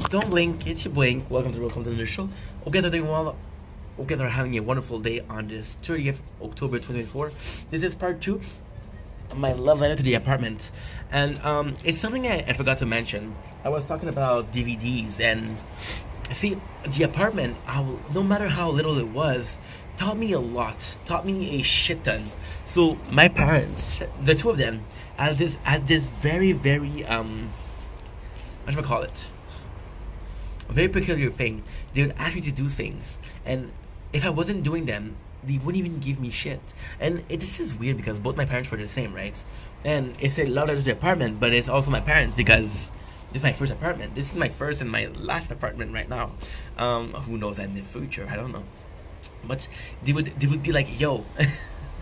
Don't blink, it's your Blink. Welcome to the show. Hope you guys are doing well. Hope you guys are having a wonderful day on this 30th October 2024. This is part 2 of my love letter to the apartment. And it's something I forgot to mention. I was talking about DVDs, and see, the apartment, no matter how little it was, taught me a lot. Taught me a shit ton. So my parents, the two of them, had this very what do I call it? A very peculiar thing. They would ask me to do things, and if I wasn't doing them, they wouldn't even give me shit. And this is weird because both my parents were the same, right? And it's a lot of the apartment, but it's also my parents because this is my first apartment. This is my first and my last apartment right now. Who knows in the future? I don't know. But they would be like, yo,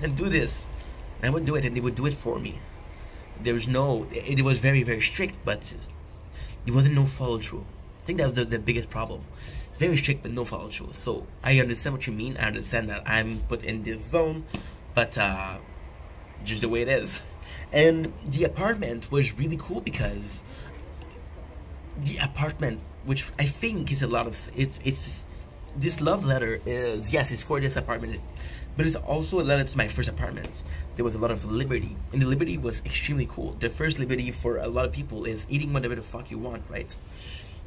and do this. And I would do it, and they would do it for me. There was no, it was very strict, but there wasn't no follow through. I think that was the biggest problem. Very strict, but no follow through. So I understand what you mean. I understand that I'm put in this zone, but just the way it is. And the apartment was really cool because the apartment, which I think is a lot of, it's this love letter is, yes, it's for this apartment, but it's also a letter to my first apartment. There was a lot of liberty, and the liberty was extremely cool. The first liberty for a lot of people is eating whatever the fuck you want, right?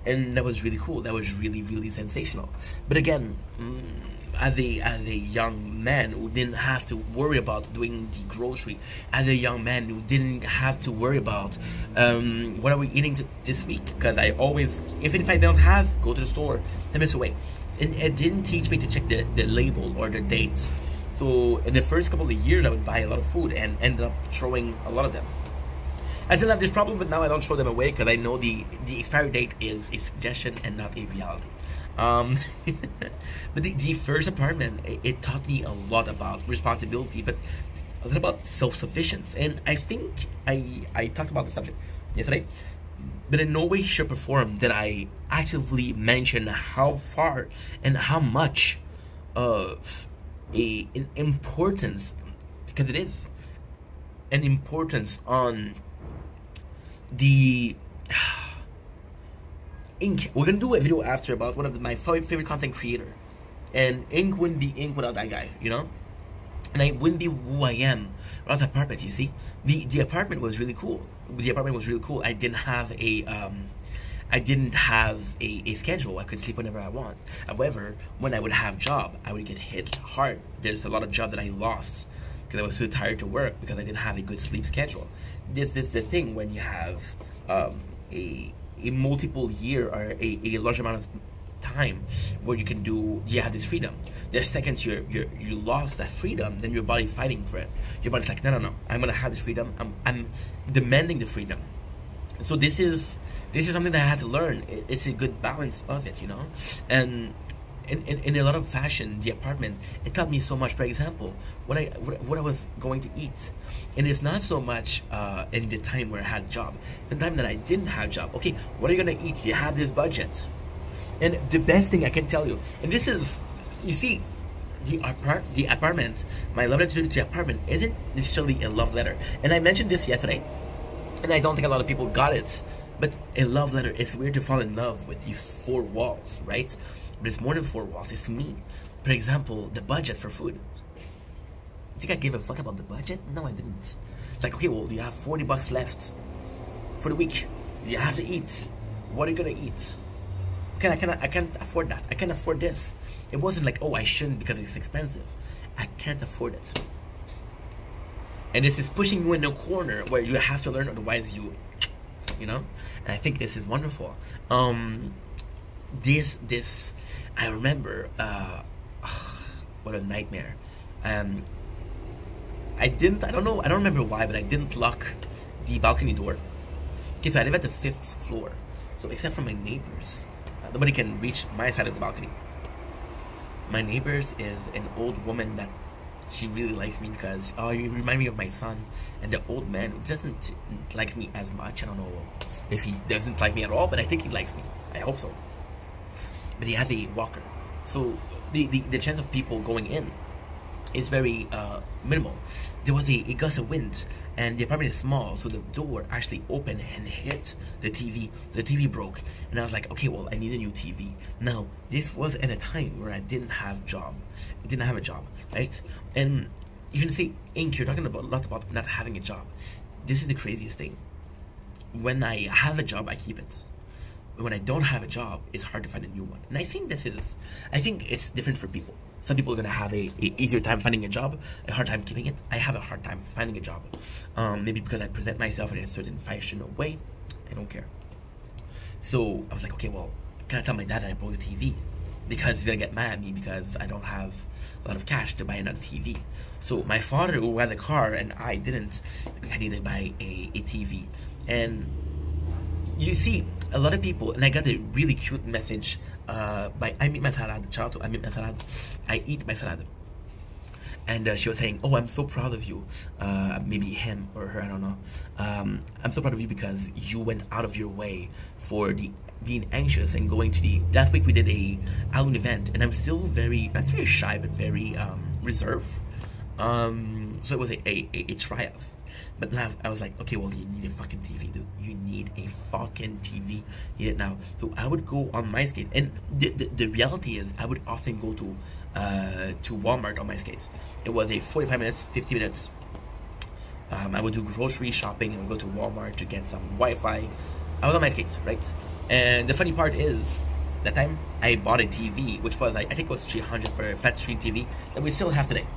And that was really cool. That was really sensational. But again, as a young man who didn't have to worry about doing the grocery, as a young man who didn't have to worry about what are we eating this week, because I always, even if I don't have, go to the store and miss away. And it didn't teach me to check the label or the date. So in the first couple of years, I would buy a lot of food and ended up throwing a lot of them. I still have this problem, but now I don't throw them away because I know the expiry date is a suggestion and not a reality. But the first apartment, it taught me a lot about responsibility, but a lot about self-sufficiency. And I think I talked about the subject yesterday, but in no way, shape, or form did I actively mention how far and how much of an importance, because it is an importance on the Ink. We're gonna do a video after about one of my favorite content creator, and Ink wouldn't be Ink without that guy, you know. And I wouldn't be who I am without the apartment. You see, the apartment was really cool. The apartment was really cool. I didn't have a schedule. I could sleep whenever I want. However, when I would have job, I would get hit hard. There's a lot of jobs that I lost because I was too tired to work because I didn't have a good sleep schedule. This is the thing when you have a multiple year or a large amount of time where you have this freedom. The second you lost that freedom, then your body fighting for it. Your body's like, no, I'm gonna have this freedom. I'm demanding the freedom. So this is something that I had to learn. It's a good balance of it, you know. And in a lot of fashion, the apartment, it taught me so much. For example, what I was going to eat, and it's not so much in the time where I had a job. The time that I didn't have a job, okay, what are you gonna eat? You have this budget, and the best thing I can tell you, and this is, you see, the apartment, my love letter to the apartment isn't necessarily a love letter. And I mentioned this yesterday, and I don't think a lot of people got it. But a love letter, it's weird to fall in love with these 4 walls, right? But it's more than 4 walls, it's me. For example, the budget for food. You think I gave a fuck about the budget? No, I didn't. It's like, okay, well, you have 40 bucks left for the week. You have to eat. What are you gonna eat? Okay, I can't afford that. I can't afford this. It wasn't like, oh, I shouldn't because it's expensive. I can't afford it. And this is pushing you in a corner where you have to learn, otherwise you know. And I think this is wonderful. This I remember, what a nightmare. I don't remember why, but I didn't lock the balcony door. Okay, so I live at the 5th floor, so except for my neighbors, nobody can reach my side of the balcony. My neighbors is an old woman that she really likes me because, oh, you remind me of my son. And the old man who doesn't like me as much. I don't know if he doesn't like me at all, but I think he likes me. I hope so. But he has a walker. So the chance of people going in is very minimal. There was a gust of wind, and the apartment is small, so the door actually opened and hit the TV. The TV broke, and I was like, okay, well, I need a new TV. Now, this was at a time where I didn't have a job, right? And you can say, Ink, you're talking about a lot about not having a job. This is the craziest thing. When I have a job, I keep it. When I don't have a job, it's hard to find a new one. And I think it's different for people. Some people are gonna have a easier time finding a job, a hard time keeping it. I have a hard time finding a job. Maybe because I present myself in a certain fashion or way. I don't care. So I was like, okay, well, can I tell my dad that I broke the TV? Because he's gonna get mad at me because I don't have a lot of cash to buy another TV. So my father, who had a car and I didn't, I needed to buy a TV. And you see, a lot of people, and I got a really cute message by I Meet My Salad. Shout out to I Meet My Salad. I Eat My Salad. And she was saying, oh, I'm so proud of you. Maybe him or her, I don't know. I'm so proud of you because you went out of your way for being anxious and going to last week we did a Halloween event, and I'm still not very shy, but very reserved. So it was a triumph. But then I was like, okay, well, you need a fucking TV, dude. You need a fucking TV. You need it now. So I would go on my skate, and the reality is, I would often go to Walmart on my skates. It was a 45 minutes, 50 minutes. I would do grocery shopping, and I would go to Walmart to get some Wi-Fi. I was on my skates, right? And the funny part is, that time I bought a TV, which was I think it was $300 for a flat screen TV that we still have today.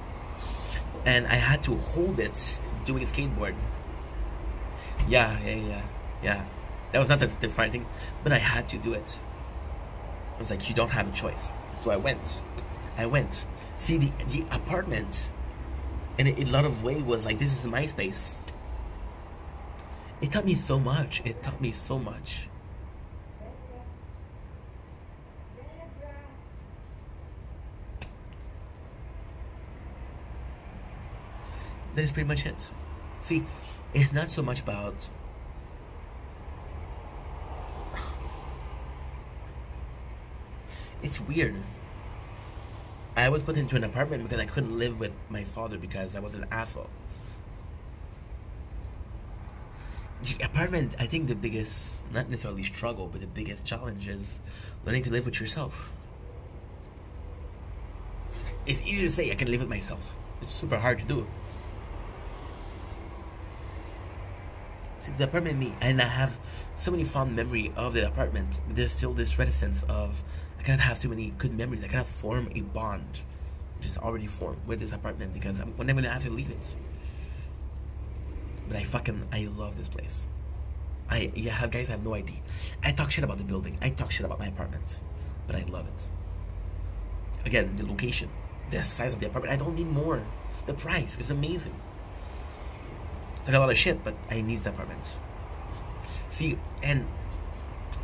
And I had to hold it doing a skateboard. Yeah. That was not the funny thing, but I had to do it. I was like, you don't have a choice. So I went. See, the apartment, in a lot of ways, was like, this is my space. It taught me so much. That is pretty much it. See, it's not so much about it's weird. I was put into an apartment because I couldn't live with my father because I was an asshole. The apartment, I think the biggest, not necessarily struggle, but the biggest challenge is learning to live with yourself. It's easy to say I can live with myself. It's super hard to do. The apartment me, and I have so many fond memory of the apartment, but there's still this reticence of I cannot have too many good memories. I cannot form a bond which is already formed with this apartment because I'm gonna have to leave it. But I love this place. Guys have no idea. I talk shit about the building, I talk shit about my apartment, but I love it. Again, the location, the size of the apartment, I don't need more. The price is amazing. Took a lot of shit, but I need the apartment. See, and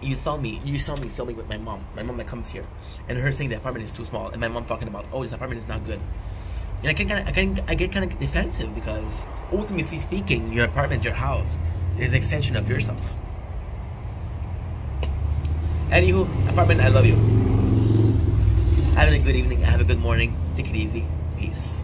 you saw me filming with my mom that comes here, and her saying the apartment is too small, and my mom talking about, oh, this apartment is not good. And I get kind of defensive because ultimately speaking, your apartment, your house, is an extension of yourself. Anywho, apartment, I love you. Have a good evening, have a good morning, take it easy, peace.